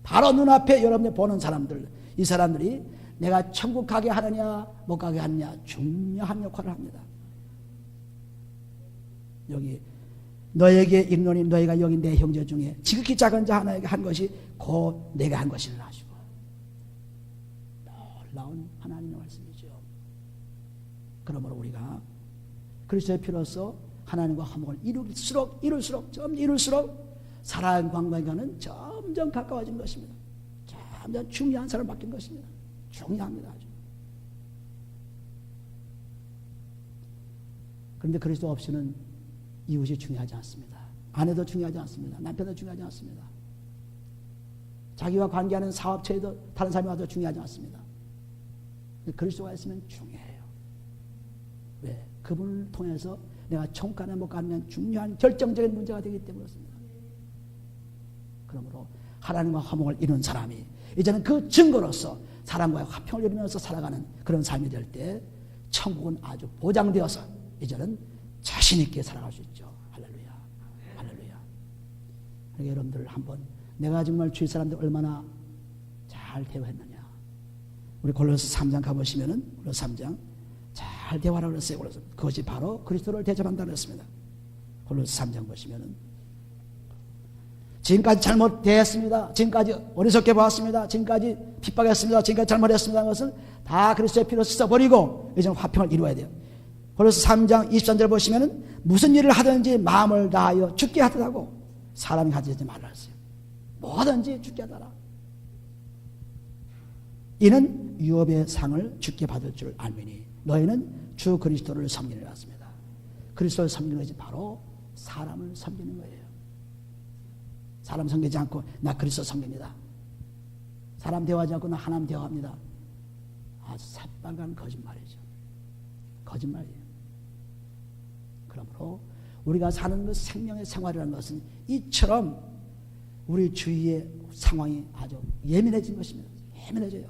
바로 눈앞에 여러분들 보는 사람들, 이 사람들이 내가 천국 가게 하느냐 못 가게 하느냐 중요한 역할을 합니다. 여기 너에게 이르노니 너희가 여기 내 형제 중에 지극히 작은 자 하나에게 한 것이 곧 내가 한 것이라 하시고. 놀라운 하나님의 말씀이죠. 그러므로 우리가 그리스도의 피로서 하나님과 화목을 이룰수록 사랑 관계가는 점점 가까워진 것입니다. 점점 중요한 사람을 바뀐 것입니다. 중요합니다. 아주. 그런데 그리스도 없이는 이웃이 중요하지 않습니다. 아내도 중요하지 않습니다. 남편도 중요하지 않습니다. 자기와 관계하는 사업체에도 다른 사람이 와도 중요하지 않습니다. 그리스도가 있으면 중요해요. 왜? 그분을 통해서 내가 천국 가냐 못 가냐 중요한 결정적인 문제가 되기 때문에 그렇습니다. 그러므로 하나님과 화목을 이룬 사람이 이제는 그 증거로서 사람과의 화평을 이루면서 살아가는 그런 삶이 될 때 천국은 아주 보장되어서 이제는 자신 있게 살아갈 수 있죠. 할렐루야. 할렐루야. 그러니까 여러분들 한번 내가 정말 주위 사람들 얼마나 잘 대화했느냐. 우리 골로새 3장 가보시면은 골로새 3장 잘 대화라고 그랬어요. 그래서 그것이 바로 그리스도를 대접한다고 했습니다. 골로새 3장 보시면은 지금까지 잘못 대했습니다. 지금까지 어리석게 보았습니다. 지금까지 핍박했습니다. 지금까지 잘못했습니다. 것을 다 그리스도의 피로 씻어버리고 이제는 화평을 이루어야 돼요. 골로새 3장 23절 보시면은 무슨 일을 하든지 마음을 다하여 죽게 하더라고 사람이 가지지 말라 했어요. 뭐든지 죽게 하더라. 이는 유업의 상을 죽게 받을 줄 알미니 너희는 주 그리스도를 섬기느라 했습니다. 그리스도를 섬기는 것이 바로 사람을 섬기는 거예요. 사람 섬기지 않고 나 그리스도 섬깁니다. 사람 대화하지 않고 나 하나님 대화합니다. 아주 새빨간 거짓말이죠. 거짓말이에요. 그러므로 우리가 사는 그 생명의 생활이라는 것은 이처럼 우리 주위의 상황이 아주 예민해진 것입니다. 예민해져요.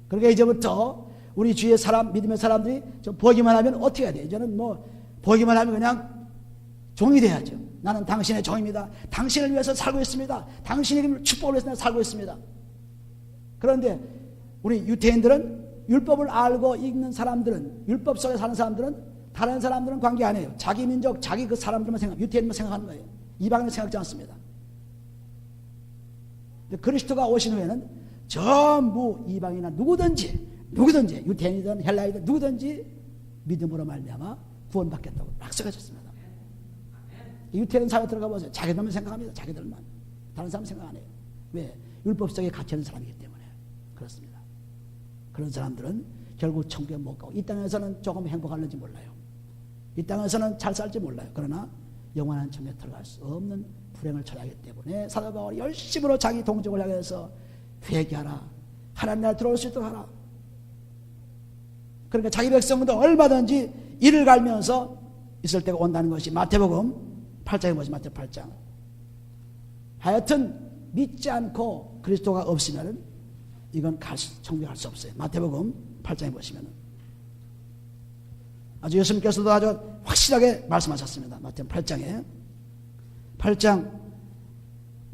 그러니까 이제부터 우리 주위의 사람, 믿음의 사람들이 좀 보기만 하면 어떻게 해야 돼요? 이제는 뭐 보기만 하면 그냥 종이 돼야죠. 나는 당신의 종입니다. 당신을 위해서 살고 있습니다. 당신의 축복을 위해서 살고 있습니다. 그런데 우리 유태인들은 율법을 알고 읽는 사람들은 율법 속에 사는 사람들은 다른 사람들은 관계 안 해요. 자기 민족, 자기 그 사람들만 유태인만 생각하는 거예요. 이방인은 생각지 않습니다. 근데 그리스도가 오신 후에는 전부 이방이나 누구든지 유태인이든 헬라이든 누구든지 믿음으로 말미암아 구원받겠다고 약속하셨습니다. 유태인 사회 들어가 보세요. 자기들만 생각합니다. 자기들만. 다른 사람 생각 안 해요. 왜? 율법 속에 갇혀있는 사람이기 때문에 그렇습니다. 그런 사람들은 결국 천국에 못 가고 이 땅에서는 조금 행복할는지 몰라요. 이 땅에서는 잘 살지 몰라요. 그러나 영원한 천국에 들어갈 수 없는 불행을 처리하기 때문에 사도 바울이 열심으로 자기 동족을 향해서 회개하라. 하나님 나라 들어올 수 있도록 하라. 그러니까 자기 백성도 얼마든지 이를 갈면서 있을 때가 온다는 것이 마태복음 8장에 보시 마태 8장. 하여튼 믿지 않고 그리스도가 없으면 이건 천국에 갈 수 없어요. 마태복음 8장에 보시면 아주 예수님께서도 아주 확실하게 말씀하셨습니다. 마태복음 8장에 8장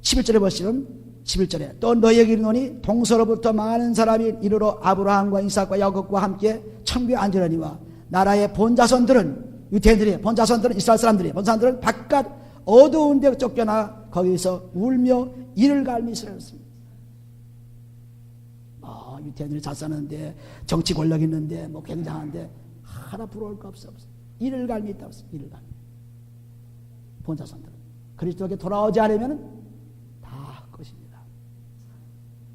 11절에 보시면 11절에 또 너희에게 이르노니 동서로부터 많은 사람이 이르러 아브라함과 이삭과 야곱과 함께 천국에 앉으려니와 나라의 본자손들은 유대인들이 본자손들은 이스라엘 사람들이 본자손들은 바깥 어두운 데 쫓겨나 거기서 울며 이를 갈미 있으렸습니다. 유대인들이 잘 사는데 정치 권력 있는데 뭐 굉장한데 하나 부러울 거 없어. 이를 갈미 있다고 했어요. 이를 갈미. 본자손들은 그리스도에게 돌아오지 않으면 다 것입니다.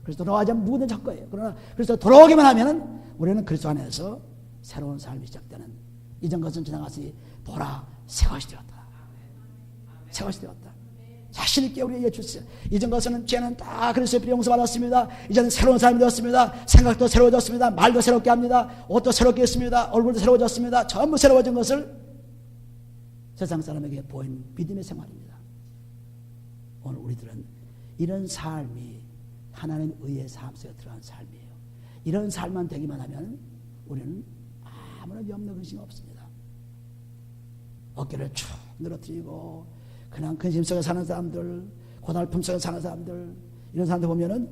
그리스도 돌아오지 않으면 누구든 적 거예요. 그러나 그리스도 돌아오기만 하면 우리는 그리스도 안에서 새로운 삶이 시작되는 이전 것은 지나갔으니 보라 새 것이 되었다. 새 것이 되었다. 자신 있게 우리에게 주세요. 이전 것은 죄는 다 그리스도의 피로 용서받았습니다. 이제는 새로운 삶이 되었습니다. 생각도 새로워졌습니다. 말도 새롭게 합니다. 옷도 새롭게 했습니다. 얼굴도 새로워졌습니다. 전부 새로워진 것을 세상 사람에게 보이는 믿음의 생활입니다. 오늘 우리들은 이런 삶이 하나님 의의 삶 속에 들어간 삶이에요. 이런 삶만 되기만 하면 우리는 아무런 염려 근심이 없습니다. 어깨를 쭉 늘어뜨리고 그냥 근심 속에 사는 사람들, 고달픔 속에 사는 사람들, 이런 사람들 보면은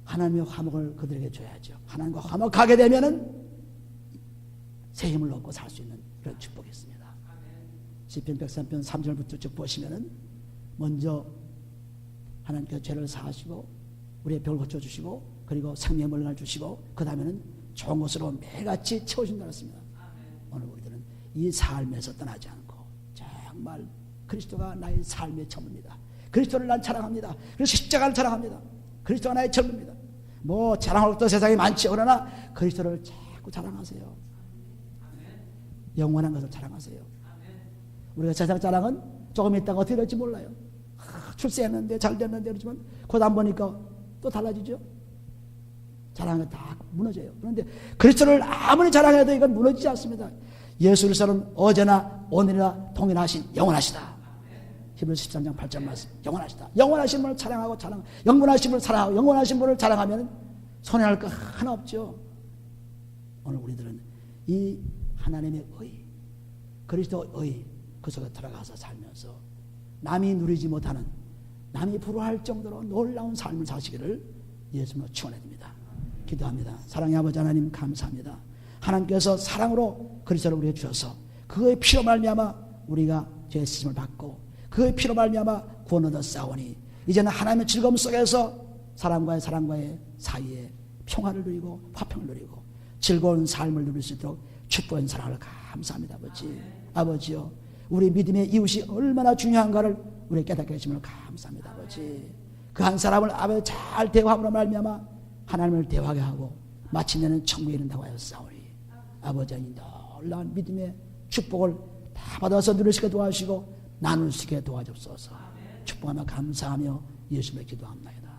하나님의 화목을 그들에게 줘야죠. 하나님과 화목하게 되면은 새 힘을 얻고 살 수 있는 그런 축복이 있습니다. 시편 103편 3절부터 쭉 보시면은 먼저 하나님께서 죄를 사하시고 우리의 벽을 고쳐주시고 그리고 생명의 물을 주시고 그 다음에는 좋은 것으로 매같이 채워준다고 했습니다. 오늘 우리들은 이 삶에서 떠나지 않고 정말 그리스도가 나의 삶의 전부입니다. 그리스도를 난 자랑합니다. 그래서 십자가를 자랑합니다. 그리스도가 나의 전부입니다. 뭐 자랑할 것도 세상에 많지. 그러나 그리스도를 자꾸 자랑하세요. 영원한 것을 자랑하세요. 우리가 세상 자랑은 조금 있다가 어떻게 될지 몰라요. 출세했는데 잘 됐는데 그렇지만 곧 안 보니까 또 달라지죠. 자랑이 다 무너져요. 그런데 그리스도를 아무리 자랑해도 이건 무너지지 않습니다. 예수 그리스도는 어제나 오늘이나 동일하신 영원하시다. 히브리서 13장 8절 말씀. 영원하시다. 영원하신 분을 자랑하고 영원하신 분을 사랑하고 영원하신 분을 자랑하면 손해할 거 하나 없죠. 오늘 우리들은 이 하나님의 의, 그리스도의 의 그 속에 들어가서 살면서 남이 누리지 못하는, 남이 부러워할 정도로 놀라운 삶을 사시기를 예수님으로 축원해드립니다. 기도합니다. 사랑의 아버지 하나님 감사합니다. 하나님께서 사랑으로 그리스도를 우리에게 주셔서 그의 피로 말미암아 우리가 죄의 씻음을 받고 그의 피로 말미암아 구원 얻어 싸우니 이제는 하나님의 즐거움 속에서 사람과의 사이에 평화를 누리고 화평을 누리고 즐거운 삶을 누릴 수 있도록 축복의 사랑을 감사합니다. 아버지요, 우리 믿음의 이웃이 얼마나 중요한가를 우리 깨닫게 해주심을 감사합니다. 아버지, 그 한 사람을 아버지 잘 대화함으로 말미암아 하나님을 대화하게 하고 마침내는 천국에 이른다고 하였사오니 아버지, 놀라운 믿음의 축복을 다 받아서 누릴 수 있게 도와주시고 나눌 수 있게 도와주옵소서. 축복하며 감사하며 예수님의 기도합니다.